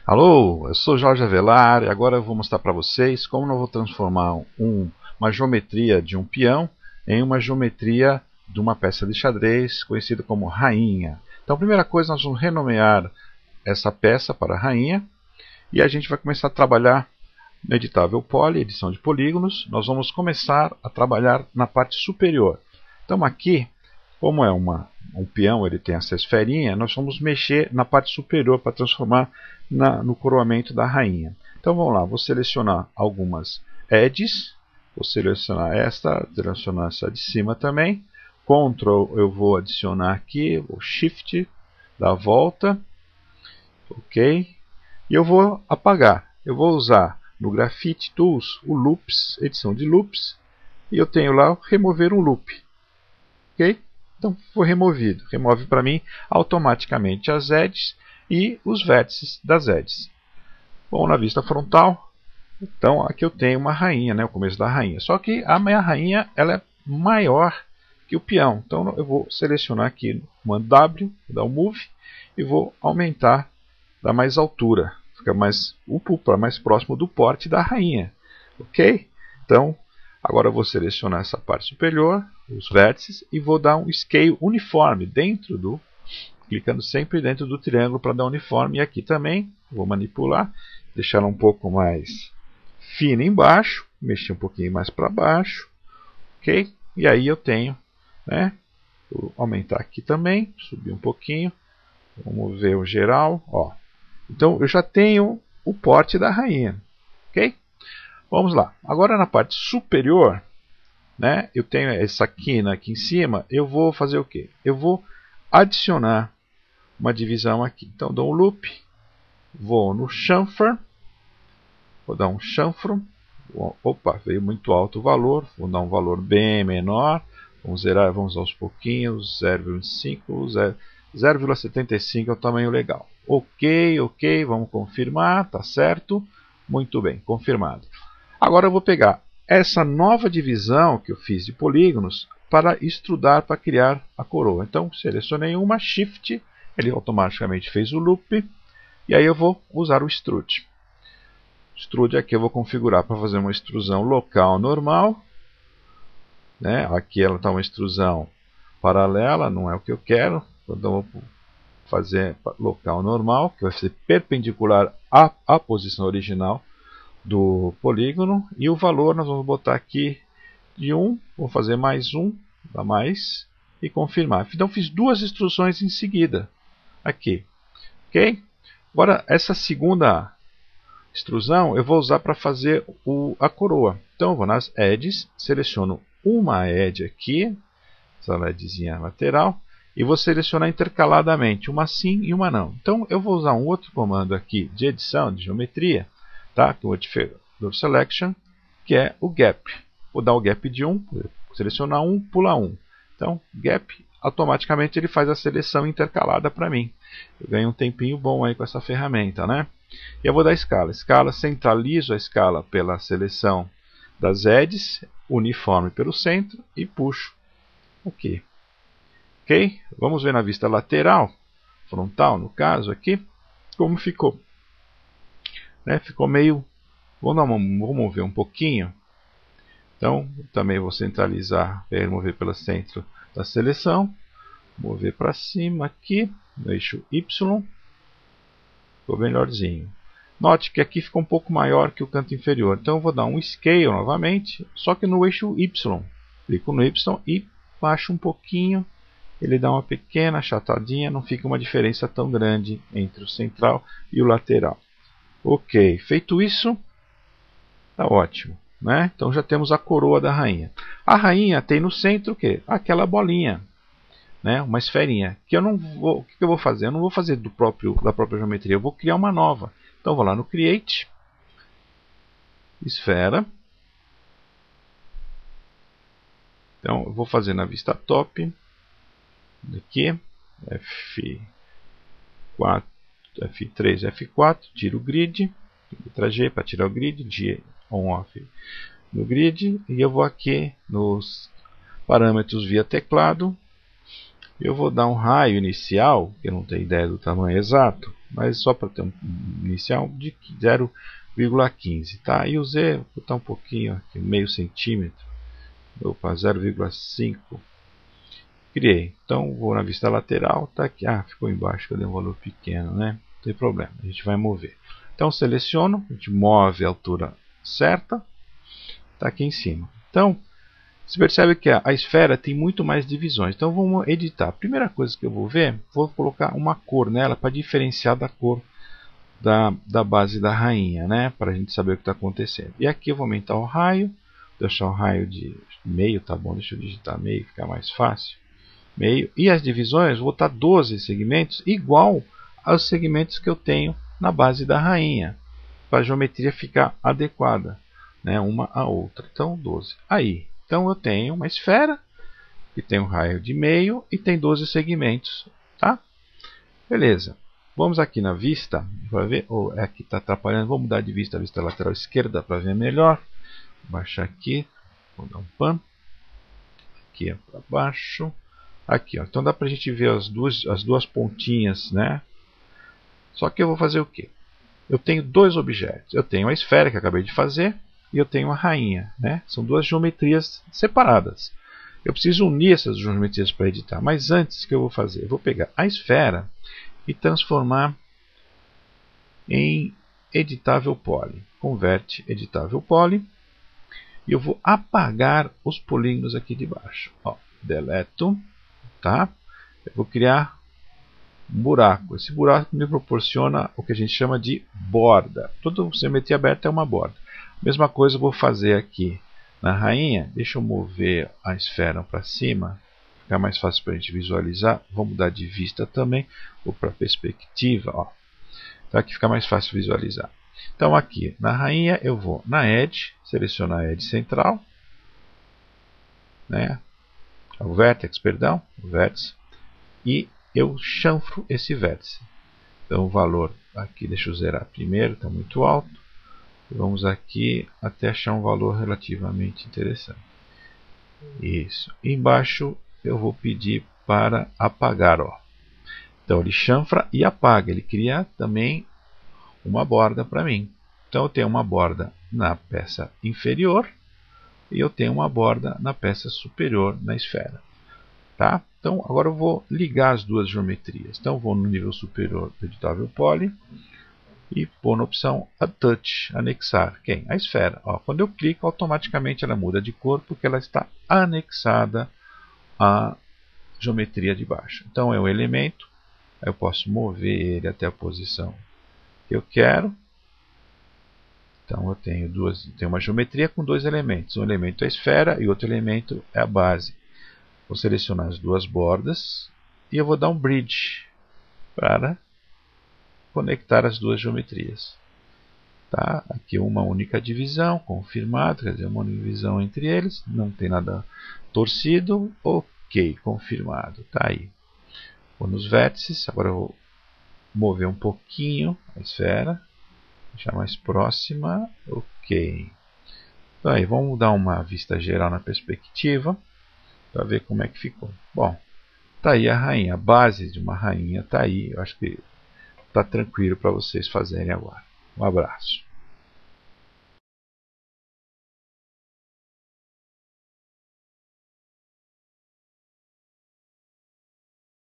Alô, eu sou Jorge Avelar e agora eu vou mostrar para vocês como eu vou transformar uma geometria de um peão em uma geometria de uma peça de xadrez conhecida como rainha. Então, a primeira coisa, nós vamos renomear essa peça para rainha e a gente vai começar a trabalhar no editável Poly, edição de polígonos. Nós vamos começar a trabalhar na parte superior. Então aqui, como é um peão, ele tem essa esferinha, nós vamos mexer na parte superior para transformar no coroamento da rainha. Então vamos lá, vou selecionar algumas edges, vou selecionar esta, selecionar essa de cima também. Ctrl eu vou adicionar aqui, o Shift, dar a volta, ok? E eu vou apagar, eu vou usar no Graphite Tools o Loops, edição de Loops, e eu tenho lá remover um loop, ok? Então foi removido, remove para mim automaticamente as edges e os vértices das edges. Bom, na vista frontal, então aqui eu tenho uma rainha, né, o começo da rainha. Só que a minha rainha ela é maior que o peão, então eu vou selecionar aqui uma W, vou dar um Move e vou aumentar, dar mais altura, fica mais mais próximo do porte da rainha, ok? Então agora eu vou selecionar essa parte superior, os vértices, e vou dar um Scale uniforme dentro clicando sempre dentro do triângulo para dar uniforme. E aqui também vou manipular, deixar ela um pouco mais fina embaixo, mexer um pouquinho mais para baixo, ok? E aí eu tenho, né? Vou aumentar aqui também, subir um pouquinho, vamos ver o geral, ó. Então eu já tenho o porte da rainha, ok? Vamos lá. Agora na parte superior, né, eu tenho essa quina aqui em cima, eu vou fazer o quê? Eu vou adicionar uma divisão aqui. Então dou um loop, vou no chamfer, vou dar um chanfro, opa, veio muito alto o valor, vou dar um valor bem menor, vamos zerar, vamos aos pouquinhos, 0,5, 0,75 é o tamanho legal. Ok, vamos confirmar, tá certo, muito bem, confirmado. Agora eu vou pegar essa nova divisão que eu fiz de polígonos para extrudar, para criar a coroa. Então selecionei uma, Shift, ele automaticamente fez o loop, e aí eu vou usar o Extrude. Extrude aqui eu vou configurar para fazer uma extrusão local normal, né? Aqui ela está uma extrusão paralela, não é o que eu quero, então eu vou fazer local normal, que vai ser perpendicular à posição original do polígono, e o valor nós vamos botar aqui de 1, vou fazer mais 1, dá mais, e confirmar. Então fiz duas instruções em seguida, aqui, ok? Agora essa segunda extrusão eu vou usar para fazer a coroa. Então eu vou nas edges, seleciono uma edge aqui, essa edgezinha lateral, e vou selecionar intercaladamente, uma sim e uma não. Então eu vou usar um outro comando aqui de edição, de geometria, tá? Que eu vou do Selection, que é o Gap. Vou dar o Gap de 1, selecionar 1, pula 1. Então, Gap, automaticamente ele faz a seleção intercalada para mim. Eu ganho um tempinho bom aí com essa ferramenta, né? E eu vou dar escala. Escala, centralizo a escala pela seleção das edges, uniforme pelo centro e puxo aqui. Ok? Vamos ver na vista lateral, frontal no caso aqui, como ficou. Né? Ficou meio... vou mover um pouquinho. Então, também vou centralizar, mover pelo centro da seleção. Mover para cima aqui, no eixo Y. Ficou melhorzinho. Note que aqui ficou um pouco maior que o canto inferior. Então eu vou dar um Scale novamente, só que no eixo Y. Clico no Y e baixo um pouquinho. Ele dá uma pequena achatadinha, não fica uma diferença tão grande entre o central e o lateral. Ok, feito isso, está ótimo, né? Então já temos a coroa da rainha. A rainha tem no centro o quê? Aquela bolinha, né? Uma esferinha. Que eu não vou, o que eu vou fazer? Eu não vou fazer da própria geometria, eu vou criar uma nova. Então vou lá no Create, Esfera. Então eu vou fazer na vista top, aqui, F4, F3, F4, tiro o grid, letra G para tirar o grid, G on-off no grid, e eu vou aqui nos parâmetros via teclado, eu vou dar um raio inicial, que eu não tenho ideia do tamanho exato, mas só para ter um inicial de 0,15, tá? E o Z, vou botar um pouquinho aqui, meio centímetro, opa, 0,5. Criei. Então vou na vista lateral, tá aqui. Ah, ficou embaixo, que eu dei um valor pequeno, né? Não tem problema, a gente vai mover. Então seleciono, a gente move a altura certa, tá aqui em cima. Então, você percebe que a esfera tem muito mais divisões. Então vamos editar. A primeira coisa que eu vou ver, vou colocar uma cor nela para diferenciar da cor da base da rainha, né? Para a gente saber o que está acontecendo. E aqui eu vou aumentar o raio, deixar o raio de meio, tá bom? Deixa eu digitar meio, fica mais fácil. Meio. E as divisões, vou botar 12 segmentos, igual aos segmentos que eu tenho na base da rainha, para a geometria ficar adequada, né? Uma à outra. Então 12. Aí. Então eu tenho uma esfera que tem um raio de meio e tem 12 segmentos, tá? Beleza. Vamos aqui na vista para ver. Oh, aqui está atrapalhando. Vou mudar de vista a vista lateral esquerda para ver melhor. Vou baixar aqui. Vou dar um pan. Aqui é para baixo. Aqui, ó. Então dá para a gente ver as duas pontinhas, né? Só que eu vou fazer o quê? Eu tenho dois objetos. Eu tenho a esfera que eu acabei de fazer. E eu tenho a rainha, né? São duas geometrias separadas. Eu preciso unir essas geometrias para editar. Mas antes, o que eu vou fazer? Eu vou pegar a esfera e transformar em editável poly. Converte editável poly. E eu vou apagar os polígonos aqui de baixo. Ó, deleto. Tá? Eu vou criar um buraco. Esse buraco me proporciona o que a gente chama de borda. Toda geometria aberta é uma borda. Mesma coisa eu vou fazer aqui na rainha. Deixa eu mover a esfera para cima, ficar mais fácil para a gente visualizar. Vou mudar de vista também, vou para perspectiva, ó. Então aqui fica mais fácil visualizar. Então aqui na rainha eu vou na Edge, selecionar a Edge central, né? O vértex, perdão, o vértice, e eu chanfro esse vértice. Então o valor aqui, deixa eu zerar primeiro, está muito alto. Vamos aqui até achar um valor relativamente interessante. Isso. E embaixo eu vou pedir para apagar. Ó. Então ele chanfra e apaga. Ele cria também uma borda para mim. Então eu tenho uma borda na peça inferior e eu tenho uma borda na peça superior na esfera. Tá? Então agora eu vou ligar as duas geometrias. Então eu vou no nível superior do editável poly. E pôr na opção Attach, anexar. Quem? A esfera. Ó, quando eu clico, automaticamente ela muda de cor, porque ela está anexada à geometria de baixo. Então é um elemento, eu posso mover ele até a posição que eu quero. Então eu tenho uma geometria com dois elementos. Um elemento é a esfera e outro elemento é a base. Vou selecionar as duas bordas e eu vou dar um bridge para conectar as duas geometrias. Tá? Aqui uma única divisão, confirmado, quer dizer, uma única divisão entre eles, não tem nada torcido, ok, confirmado, tá aí. Vou nos vértices, agora eu vou mover um pouquinho a esfera, deixar mais próxima, ok. Então aí, vamos dar uma vista geral na perspectiva, para ver como é que ficou. Bom, tá aí a rainha, a base de uma rainha tá aí, eu acho que está tranquilo para vocês fazerem agora. Um abraço.